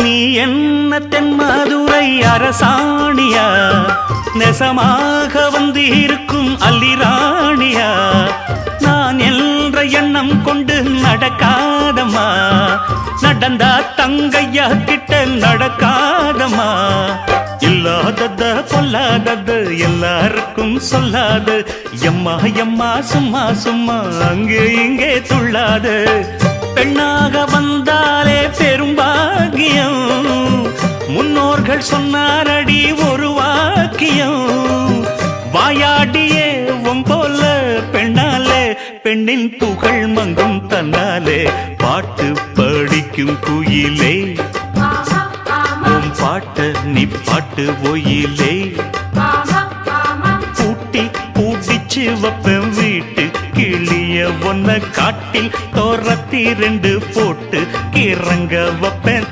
நீ என்ன தென்மதுரை அரசாணியா நெசமாக வந்து இருக்கும் அல்லிராணியா நான் என்ற எண்ணம் கொண்டு நடக்காதம்மா நடந்தா தங்கையா கிட்ட நடக்காதம்மா இல்லாதத பொல்லாதது எல்லாருக்கும் சொல்லாது எம்மா எம்மா சும்மா சும்மா அங்கே இங்கே துள்ளாது பெண்ணாக வந்தாலே பெரும்பாகியம் முன்னோர்கள் சொன்னாரடி ஒரு வாக்கியம் வாயாடியே போல பெண்ணாலே பெண்ணின் புகழ் மங்கும் தன்னாலே பாட்டு படிக்கும் குயிலே பாட்ட நீ பாட்டு ஒயிலே பூட்டி பூட்டிச்சு வப்பேன் வீட்டு கிளிய ஒன்ன காட்டில் தோரத்தி 2 போட்டு கிறங்க வப்பேன்